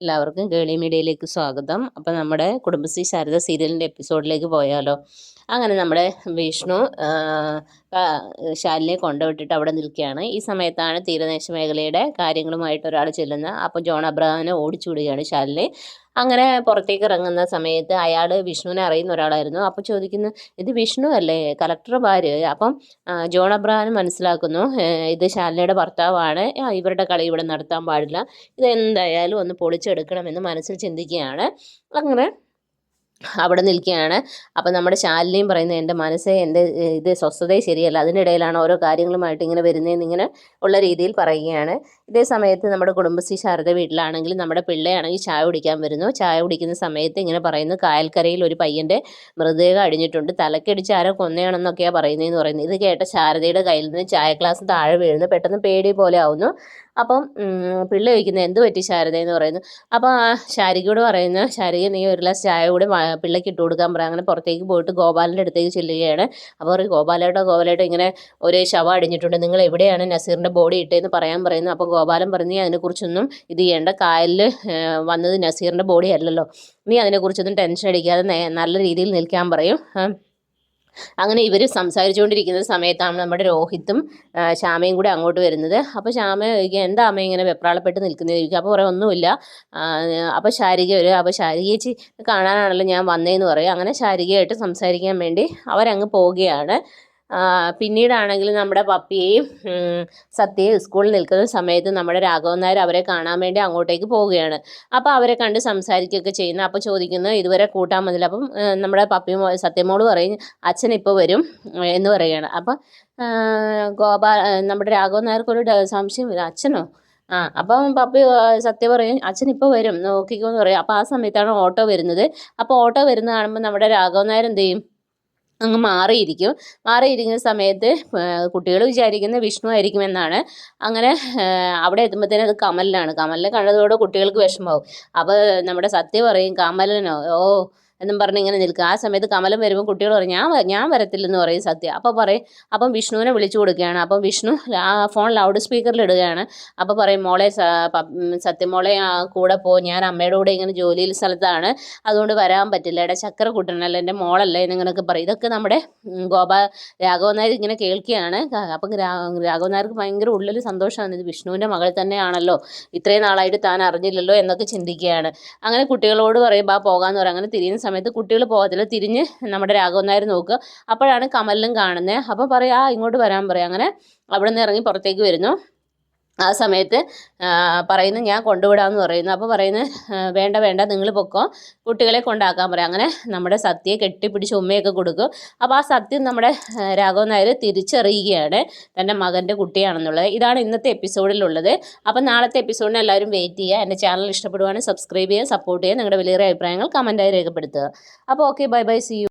എല്ലാവർക്കും ഗേളി മീഡിയയിലേക്ക് സ്വാഗതം. അപ്പോൾ നമ്മുടെ കുടുംബശ്രീ ശാരദ സീരിയലിൻ്റെ എപ്പിസോഡിലേക്ക് പോയാലോ. അങ്ങനെ നമ്മുടെ വിഷ്ണു ശാലിനെ കൊണ്ടുവിട്ടിട്ട് അവിടെ നിൽക്കുകയാണ്. ഈ സമയത്താണ് തീരദേശ മേഖലയുടെ കാര്യങ്ങളുമായിട്ട് ഒരാൾ ചെല്ലുന്നത്. അപ്പോൾ ജോൺ അബ്രഹാമിനെ ഓടിച്ചു വിടുകയാണ് ശാലിനെ. അങ്ങനെ പുറത്തേക്ക് ഇറങ്ങുന്ന സമയത്ത് അയാൾ വിഷ്ണുവിനെ അറിയുന്ന ഒരാളായിരുന്നു. അപ്പോൾ ചോദിക്കുന്നു, ഇത് വിഷ്ണു അല്ലേ, കളക്ടർ ഭാര്യ? അപ്പം ജോൺ അബ്രഹാം മനസ്സിലാക്കുന്നു ഇത് ശാലിനിയുടെ ഭർത്താവാണ്, ഇവരുടെ കളി ഇവിടെ നടത്താൻ പാടില്ല, ഇതെന്തായാലും ഒന്ന് പൊളിച്ചെടുക്കണമെന്ന് മനസ്സിൽ ചിന്തിക്കുകയാണ്. അങ്ങനെ അവിടെ നിൽക്കുകയാണ്. അപ്പം നമ്മുടെ ശാലിനിയും പറയുന്നത്, എൻ്റെ മനസ്സേ, എൻ്റെ ഇത് സ്വസ്ഥതയെ ശരിയല്ല, അതിനിടയിലാണ് ഓരോ കാര്യങ്ങളുമായിട്ട് ഇങ്ങനെ വരുന്നതെന്ന് ഇങ്ങനെ ഉള്ള രീതിയിൽ പറയുകയാണ്. ഇതേ സമയത്ത് നമ്മുടെ കുടുംബശ്രീ ശാരദ വീട്ടിലാണെങ്കിൽ നമ്മുടെ പിള്ളയാണെങ്കിൽ ചായ കുടിക്കാൻ വരുന്നു. ചായ കുടിക്കുന്ന സമയത്ത് ഇങ്ങനെ പറയുന്നു, കായൽക്കരയിൽ ഒരു പയ്യൻ്റെ മൃതദേഹം അടിഞ്ഞിട്ടുണ്ട്, തലക്കടിച്ച് ആരോ കൊന്നയാണെന്നൊക്കെയാണ് പറയുന്നതെന്ന് പറയുന്നത്. ഇത് കേട്ട ശാരദയുടെ കയ്യിൽ നിന്ന് ചായ ഗ്ലാസ് താഴെ വീഴുന്നു. പെട്ടെന്ന് പേടി പോലെ ആവുന്നു. അപ്പം പിള്ള ചോദിക്കുന്നത്, എന്ത് പറ്റി ശാരദ എന്ന് പറയുന്നു. അപ്പോൾ ശാരികയോട് പറയുന്നു, ശാരിക നീ ഒരു ഗ്ലാസ് ചായ കൂടി പിള്ളയ്ക്ക് ഇട്ട് കൊടുക്കാൻ പറയാം. അങ്ങനെ പുറത്തേക്ക് പോയിട്ട് ഗോപാലിൻ്റെ അടുത്തേക്ക് ചെല്ലുകയാണ്. അപ്പോൾ പറയും, ഗോപാലേട്ടോ ഇങ്ങനെ ഒരു ശവം അടിഞ്ഞിട്ടുണ്ട്, നിങ്ങൾ എവിടെയാണ് നസീറിൻ്റെ ബോഡി ഇട്ടതെന്ന് പറയാൻ പറയുന്നു. അപ്പോൾ ഗോപാലൻ പറഞ്ഞു, അതിനെക്കുറിച്ചൊന്നും ഇത് ചെയ്യേണ്ട, കായലിൽ വന്നത് നസീറിൻ്റെ ബോഡി അല്ലല്ലോ, നീ അതിനെക്കുറിച്ചൊന്നും ടെൻഷൻ അടിക്കാതെ നല്ല രീതിയിൽ നിൽക്കാൻ പറയും. അങ്ങനെ ഇവർ സംസാരിച്ചുകൊണ്ടിരിക്കുന്ന സമയത്താണ് നമ്മുടെ രോഹിത്തും ശ്യാമയും കൂടി അങ്ങോട്ട് വരുന്നത്. അപ്പോൾ ശ്യാമ ചോദിക്കുക, എന്താ അമ്മ ഇങ്ങനെ വെപ്രാളപ്പെട്ട് നിൽക്കുന്നത് ചോദിക്കുക. അപ്പോൾ പറയാം, ഒന്നുമില്ല. അപ്പോൾ ശാരിക വരും. അപ്പോൾ ശാരിക ചേച്ചി കാണാനാണല്ലോ ഞാൻ വന്നതെന്ന് പറയും. അങ്ങനെ ശാരികയായിട്ട് സംസാരിക്കാൻ വേണ്ടി അവരങ്ങ് പോവുകയാണ്. പിന്നീടാണെങ്കിൽ നമ്മുടെ പപ്പിയെയും സത്യയും സ്കൂളിൽ നിൽക്കുന്ന സമയത്ത് നമ്മുടെ രാഘവൻ നായർ അവരെ കാണാൻ വേണ്ടി അങ്ങോട്ടേക്ക് പോവുകയാണ്. അപ്പോൾ അവരെ കണ്ട് സംസാരിക്കുകയൊക്കെ ചെയ്യുന്നു. അപ്പോൾ ചോദിക്കുന്നു, ഇതുവരെ കൂട്ടാൻ വന്നില്ല. അപ്പം നമ്മുടെ പപ്പിയും സത്യമോള് പറയും, അച്ഛൻ ഇപ്പോൾ വരും എന്ന് പറയുകയാണ്. അപ്പം നമ്മുടെ രാഘവൻ നായർക്കൊരു സംശയം വരും, അച്ഛനോ? അപ്പം പപ്പി സത്യം പറയും, അച്ഛൻ ഇപ്പോൾ വരും നോക്കിക്കോ എന്ന് പറയും. അപ്പോൾ ആ സമയത്താണ് ഓട്ടോ വരുന്നത്. അപ്പോൾ ഓട്ടോ വരുന്നത് കാണുമ്പോൾ നമ്മുടെ രാഘവൻ നായർ എന്ത് ചെയ്യും, അങ്ങ് മാറിയിരിക്കുന്ന സമയത്ത് കുട്ടികൾ വിചാരിക്കുന്നത് വിഷ്ണു ആയിരിക്കുമെന്നാണ്. അങ്ങനെ അവിടെ എത്തുമ്പോഴത്തേനും അത് കമലിനെ കണ്ടതോടെ കുട്ടികൾക്ക് വിഷമാവും. അപ്പോൾ നമ്മുടെ സത്യ പറയും, കമലനോ, ഓ എന്നും പറഞ്ഞ് ഇങ്ങനെ നിൽക്കുക. ആ സമയത്ത് കമലം വരുമ്പോൾ കുട്ടികൾ പറയും, ഞാൻ വരത്തില്ലെന്ന് പറയും സത്യ. അപ്പം വിഷ്ണുവിനെ വിളിച്ചു കൊടുക്കുകയാണ്. അപ്പം വിഷ്ണു ആ ഫോൺ ലൗഡ് സ്പീക്കറിൽ ഇടുകയാണ്. അപ്പോൾ പറയും, മോളെ സത്യമോളെ കൂടെ പോ, ഞാൻ അമ്മയുടെ കൂടെ ഇങ്ങനെ ജോലിയിൽ സ്ഥലത്താണ്, അതുകൊണ്ട് വരാൻ പറ്റില്ല, എടാ ചക്കര കൂട്ടണല്ലോ, എൻ്റെ മോളല്ലേ എന്നിങ്ങനെയൊക്കെ പറയും. ഇതൊക്കെ നമ്മുടെ രാഘവൻ നായർ ഇങ്ങനെ കേൾക്കുകയാണ്. അപ്പം രാഘവൻ നായർക്ക് ഭയങ്കര ഉള്ളിൽ സന്തോഷമാണ്, ഇത് വിഷ്ണുവിൻ്റെ മകൾ തന്നെയാണല്ലോ, ഇത്രയും നാളായിട്ട് താൻ അറിഞ്ഞില്ലല്ലോ എന്നൊക്കെ ചിന്തിക്കുകയാണ്. അങ്ങനെ കുട്ടികളോട് പറയും, പോകാമെന്ന് പറയും. അങ്ങനെ തിരിയുന്ന സമയത്ത് കുട്ടികൾ പോകത്തില്ല, തിരിഞ്ഞ് നമ്മുടെ രാഘവൻ നായർ നോക്കുക. അപ്പോഴാണ് കമലിലും കാണുന്നത്. അപ്പോൾ പറയാം, ഇങ്ങോട്ട് വരാൻ പറയാം. അങ്ങനെ അവിടെ നിന്ന് ഇറങ്ങി പുറത്തേക്ക് വരുന്നു. ആ സമയത്ത് പറയുന്നു, ഞാൻ കൊണ്ടുവിടാമെന്ന് പറയുന്നു. അപ്പോൾ പറയുന്നത്, വേണ്ട നിങ്ങൾ പൊക്കോ, കുട്ടികളെ കൊണ്ടാക്കാൻ പറയാം. അങ്ങനെ നമ്മുടെ സത്യയെ കെട്ടിപ്പിടിച്ച് ഉമ്മയൊക്കെ കൊടുക്കും. അപ്പോൾ ആ സത്യം നമ്മുടെ രാഘവൻ നായർ തിരിച്ചറിയുകയാണ് തൻ്റെ മകൻ്റെ കുട്ടിയാണെന്നുള്ളത്. ഇതാണ് ഇന്നത്തെ എപ്പിസോഡിലുള്ളത്. അപ്പോൾ നാളത്തെ എപ്പിസോഡിന് എല്ലാവരും വെയിറ്റ് ചെയ്യുക. എൻ്റെ ചാനൽ ഇഷ്ടപ്പെടുവാണെങ്കിൽ സബ്സ്ക്രൈബ് ചെയ്യുക, സപ്പോർട്ട് ചെയ്യുക, നിങ്ങളുടെ വലിയ അഭിപ്രായങ്ങൾ കമൻറ്റായി രേഖപ്പെടുത്തുക. അപ്പോൾ ഓക്കെ, ബൈ, സീ യു.